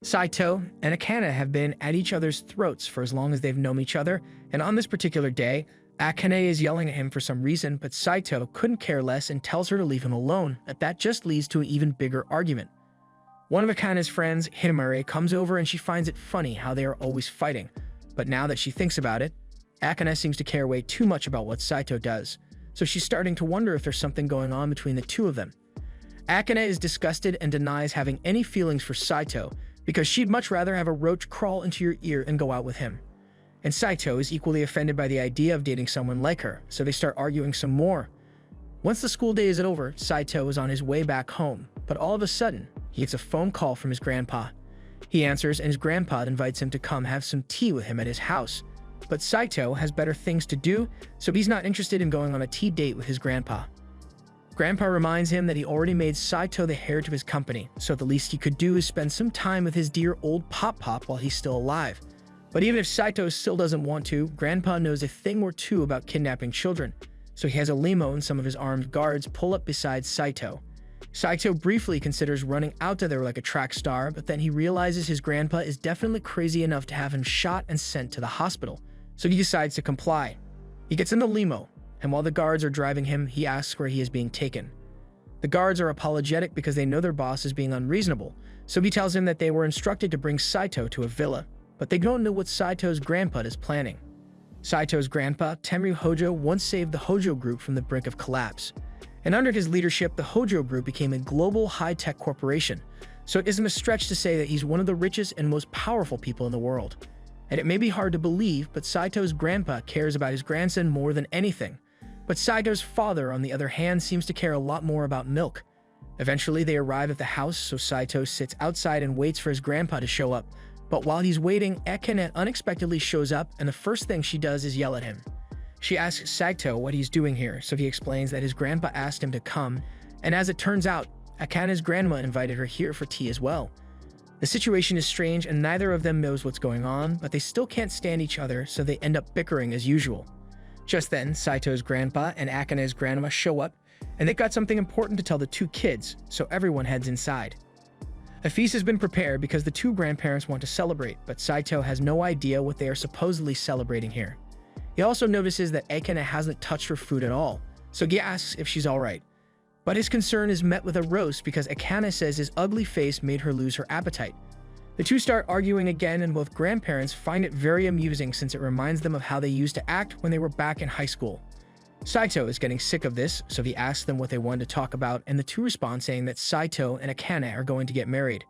Saito and Akane have been at each other's throats for as long as they've known each other, and on this particular day, Akane is yelling at him for some reason, but Saito couldn't care less and tells her to leave him alone, and that just leads to an even bigger argument. One of Akane's friends, Hidamari, comes over and she finds it funny how they are always fighting, but now that she thinks about it, Akane seems to care way too much about what Saito does, so she's starting to wonder if there's something going on between the two of them. Akane is disgusted and denies having any feelings for Saito, because she'd much rather have a roach crawl into your ear and go out with him. And Saito is equally offended by the idea of dating someone like her, so they start arguing some more. Once the school day is over, Saito is on his way back home, but all of a sudden, he gets a phone call from his grandpa. He answers and his grandpa invites him to come have some tea with him at his house. But Saito has better things to do, so he's not interested in going on a tea date with his grandpa. Grandpa reminds him that he already made Saito the heir to his company, so the least he could do is spend some time with his dear old Pop-Pop while he's still alive. But even if Saito still doesn't want to, Grandpa knows a thing or two about kidnapping children, so he has a limo and some of his armed guards pull up beside Saito. Saito briefly considers running out of there like a track star, but then he realizes his grandpa is definitely crazy enough to have him shot and sent to the hospital, so he decides to comply. He gets in the limo, and while the guards are driving him, he asks where he is being taken. The guards are apologetic because they know their boss is being unreasonable, so he tells him that they were instructed to bring Saito to a villa, but they don't know what Saito's grandpa is planning. Saito's grandpa, Tenryu Hojo, once saved the Hojo Group from the brink of collapse, and under his leadership, the Hojo Group became a global high-tech corporation, so it isn't a stretch to say that he's one of the richest and most powerful people in the world. And it may be hard to believe, but Saito's grandpa cares about his grandson more than anything. But Saito's father, on the other hand, seems to care a lot more about milk. Eventually, they arrive at the house, so Saito sits outside and waits for his grandpa to show up. But while he's waiting, Akane unexpectedly shows up, and the first thing she does is yell at him. She asks Saito what he's doing here, so he explains that his grandpa asked him to come, and as it turns out, Akane's grandma invited her here for tea as well. The situation is strange, and neither of them knows what's going on, but they still can't stand each other, so they end up bickering as usual. Just then, Saito's grandpa and Akane's grandma show up, and they've got something important to tell the two kids, so everyone heads inside. A feast has been prepared because the two grandparents want to celebrate, but Saito has no idea what they are supposedly celebrating here. He also notices that Akane hasn't touched her food at all, so he asks if she's alright. But his concern is met with a roast because Akane says his ugly face made her lose her appetite. The two start arguing again, and both grandparents find it very amusing since it reminds them of how they used to act when they were back in high school. Saito is getting sick of this, so he asks them what they wanted to talk about, and the two respond saying that Saito and Akane are going to get married.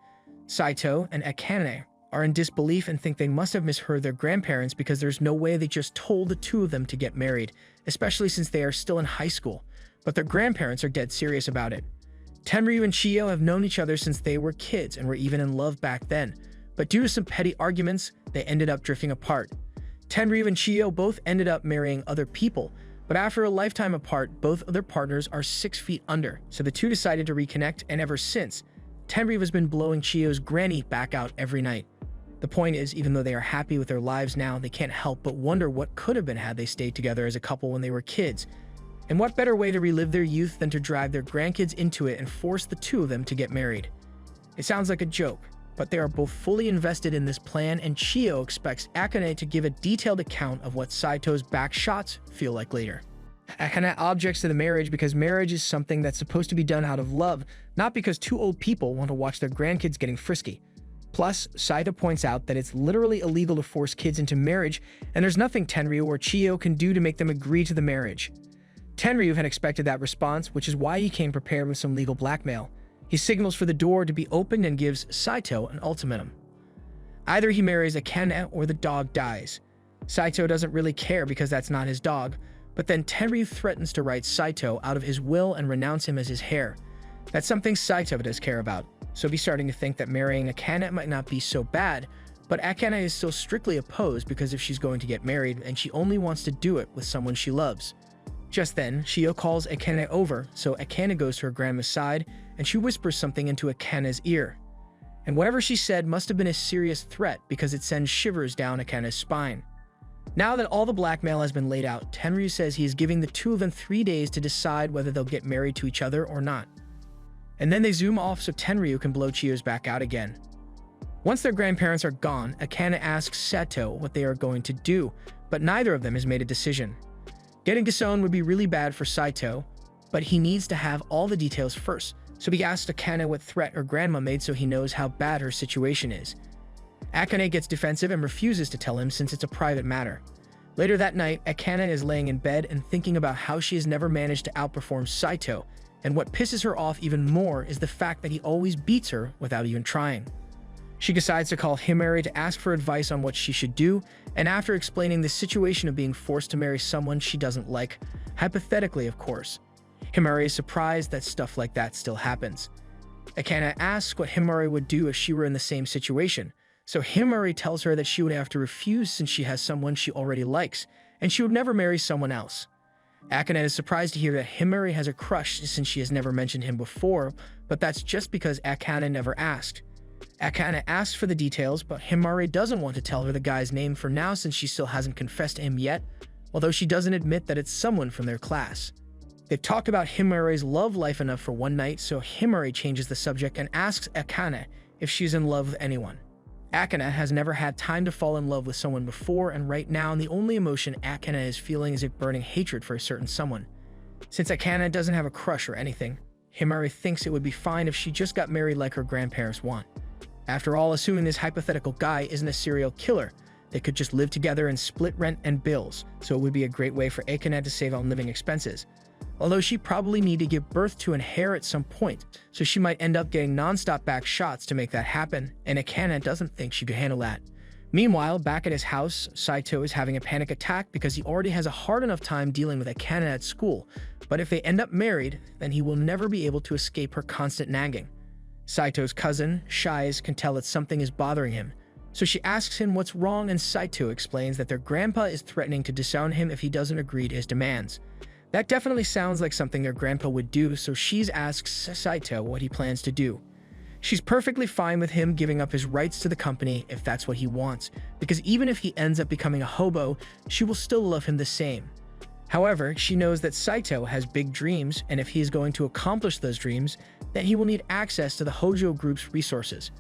Saito and Akane are in disbelief and think they must have misheard their grandparents because there's no way they just told the two of them to get married, especially since they are still in high school, but their grandparents are dead serious about it. Tenryu and Chiyo have known each other since they were kids and were even in love back then, but due to some petty arguments, they ended up drifting apart. Tenryu and Chiyo both ended up marrying other people, but after a lifetime apart, both of their partners are 6 feet under, so the two decided to reconnect, and ever since, Tenryu has been blowing Chiyo's granny back out every night. The point is, even though they are happy with their lives now, they can't help but wonder what could have been had they stayed together as a couple when they were kids. And what better way to relive their youth than to drive their grandkids into it and force the two of them to get married? It sounds like a joke, but they are both fully invested in this plan, and Chiyo expects Akane to give a detailed account of what Saito's back shots feel like later. Akane objects to the marriage because marriage is something that's supposed to be done out of love, not because two old people want to watch their grandkids getting frisky. Plus, Saito points out that it's literally illegal to force kids into marriage, and there's nothing Tenryu or Chiyo can do to make them agree to the marriage. Tenryu had expected that response, which is why he came prepared with some legal blackmail. He signals for the door to be opened and gives Saito an ultimatum. Either he marries Akane or the dog dies. Saito doesn't really care because that's not his dog, but then Tenryu threatens to write Saito out of his will and renounce him as his heir. That's something Saito does care about, so he's starting to think that marrying Akane might not be so bad, but Akane is still strictly opposed because if she's going to get married, and she only wants to do it with someone she loves. Just then, Chiyo calls Akane over, so Akane goes to her grandma's side, and she whispers something into Akane's ear. And whatever she said must have been a serious threat because it sends shivers down Akane's spine. Now that all the blackmail has been laid out, Tenryu says he is giving the two of them 3 days to decide whether they'll get married to each other or not. And then they zoom off so Tenryu can blow Chiyo's back out again. Once their grandparents are gone, Akane asks Sato what they are going to do, but neither of them has made a decision. Getting disowned would be really bad for Saito, but he needs to have all the details first, so he asks Akane what threat her grandma made so he knows how bad her situation is. Akane gets defensive and refuses to tell him since it's a private matter. Later that night, Akane is laying in bed and thinking about how she has never managed to outperform Saito, and what pisses her off even more is the fact that he always beats her without even trying. She decides to call Himari to ask for advice on what she should do, and after explaining the situation of being forced to marry someone she doesn't like, hypothetically of course, Himari is surprised that stuff like that still happens. Akane asks what Himari would do if she were in the same situation, so Himari tells her that she would have to refuse since she has someone she already likes, and she would never marry someone else. Akane is surprised to hear that Himari has a crush since she has never mentioned him before, but that's just because Akane never asked. Akane asks for the details, but Himari doesn't want to tell her the guy's name for now since she still hasn't confessed to him yet, although she doesn't admit that it's someone from their class. They've talked about Himari's love life enough for one night, so Himari changes the subject and asks Akane if she's in love with anyone. Akane has never had time to fall in love with someone before, and right now the only emotion Akane is feeling is a burning hatred for a certain someone. Since Akane doesn't have a crush or anything, Himari thinks it would be fine if she just got married like her grandparents want. After all, assuming this hypothetical guy isn't a serial killer, they could just live together and split rent and bills, so it would be a great way for Akane to save on living expenses. Although she probably need to give birth to an heir at some point, so she might end up getting non-stop back shots to make that happen, and Akane doesn't think she could handle that. Meanwhile, back at his house, Saito is having a panic attack because he already has a hard enough time dealing with Akane at school, but if they end up married, then he will never be able to escape her constant nagging. Saito's cousin, Shies, can tell that something is bothering him, so she asks him what's wrong, and Saito explains that their grandpa is threatening to disown him if he doesn't agree to his demands. That definitely sounds like something their grandpa would do, so she asks Saito what he plans to do. She's perfectly fine with him giving up his rights to the company if that's what he wants, because even if he ends up becoming a hobo, she will still love him the same. However, she knows that Saito has big dreams, and if he is going to accomplish those dreams, then he will need access to the Hojo Group's resources.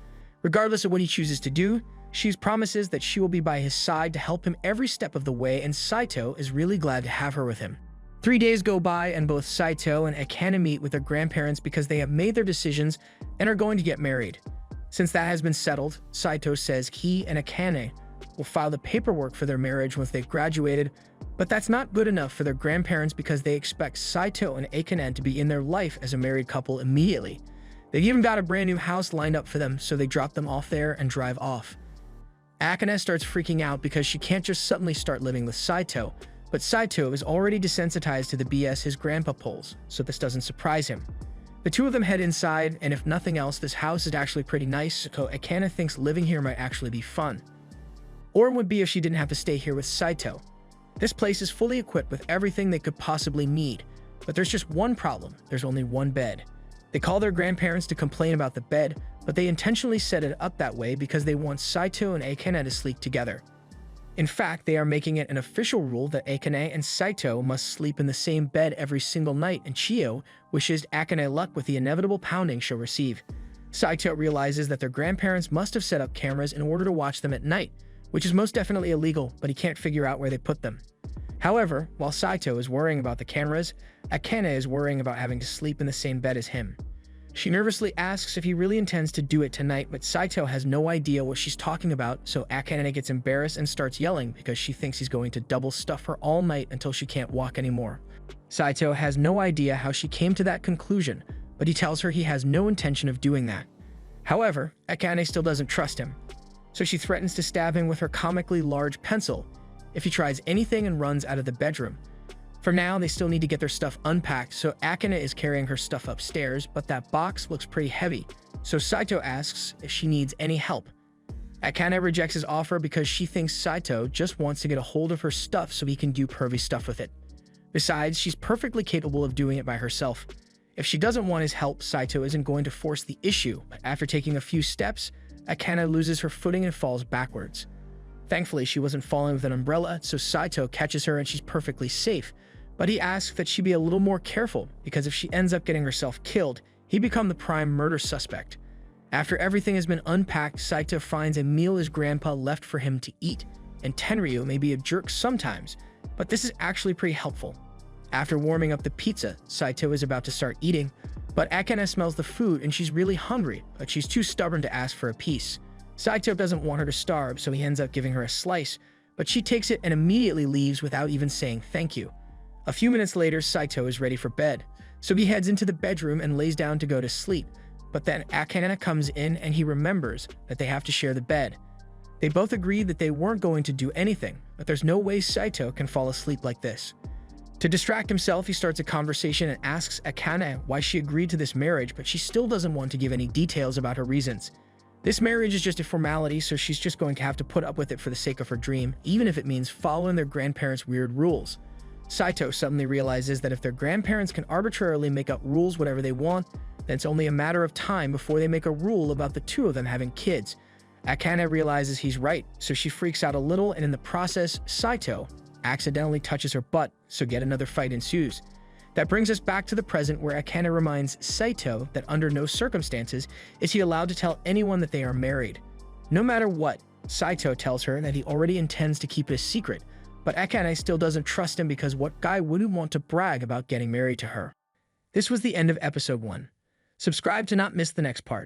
Regardless of what he chooses to do, she promises that she will be by his side to help him every step of the way, and Saito is really glad to have her with him. 3 days go by and both Saito and Akane meet with their grandparents because they have made their decisions and are going to get married. Since that has been settled, Saito says he and Akane will file the paperwork for their marriage once they've graduated, but that's not good enough for their grandparents because they expect Saito and Akane to be in their life as a married couple immediately. They've even got a brand new house lined up for them, so they drop them off there and drive off. Akane starts freaking out because she can't just suddenly start living with Saito, but Saito is already desensitized to the BS his grandpa pulls, so this doesn't surprise him. The two of them head inside, and if nothing else, this house is actually pretty nice, so Akane thinks living here might actually be fun. Or it would be if she didn't have to stay here with Saito. This place is fully equipped with everything they could possibly need, but there's just one problem: there's only one bed. They call their grandparents to complain about the bed, but they intentionally set it up that way because they want Saito and Akane to sleep together. In fact, they are making it an official rule that Akane and Saito must sleep in the same bed every single night, and Chiyo wishes Akane luck with the inevitable pounding she'll receive. Saito realizes that their grandparents must have set up cameras in order to watch them at night, which is most definitely illegal, but he can't figure out where they put them. However, while Saito is worrying about the cameras, Akane is worrying about having to sleep in the same bed as him. She nervously asks if he really intends to do it tonight, but Saito has no idea what she's talking about, so Akane gets embarrassed and starts yelling because she thinks he's going to double stuff her all night until she can't walk anymore. Saito has no idea how she came to that conclusion, but he tells her he has no intention of doing that. However, Akane still doesn't trust him, so she threatens to stab him with her comically large pencil if he tries anything and runs out of the bedroom. For now, they still need to get their stuff unpacked, so Akane is carrying her stuff upstairs, but that box looks pretty heavy, so Saito asks if she needs any help. Akane rejects his offer because she thinks Saito just wants to get a hold of her stuff so he can do pervy stuff with it. Besides, she's perfectly capable of doing it by herself. If she doesn't want his help, Saito isn't going to force the issue, but after taking a few steps, Akane loses her footing and falls backwards. Thankfully, she wasn't falling with an umbrella, so Saito catches her and she's perfectly safe, but he asks that she be a little more careful because if she ends up getting herself killed, he'd become the prime murder suspect. After everything has been unpacked, Saito finds a meal his grandpa left for him to eat, and Tenryu may be a jerk sometimes, but this is actually pretty helpful. After warming up the pizza, Saito is about to start eating, but Akane smells the food and she's really hungry, but she's too stubborn to ask for a piece. Saito doesn't want her to starve, so he ends up giving her a slice, but she takes it and immediately leaves without even saying thank you. A few minutes later, Saito is ready for bed, so he heads into the bedroom and lays down to go to sleep, but then Akane comes in and he remembers that they have to share the bed. They both agree that they weren't going to do anything, but there's no way Saito can fall asleep like this. To distract himself, he starts a conversation and asks Akane why she agreed to this marriage, but she still doesn't want to give any details about her reasons. This marriage is just a formality, so she's just going to have to put up with it for the sake of her dream, even if it means following their grandparents' weird rules. Saito suddenly realizes that if their grandparents can arbitrarily make up rules whatever they want, then it's only a matter of time before they make a rule about the two of them having kids. Akane realizes he's right, so she freaks out a little, and in the process, Saito accidentally touches her butt, so yet another fight ensues. That brings us back to the present, where Akane reminds Saito that under no circumstances is he allowed to tell anyone that they are married. No matter what, Saito tells her that he already intends to keep it a secret, but Akane still doesn't trust him because what guy wouldn't want to brag about getting married to her? This was the end of episode 1. Subscribe to not miss the next part.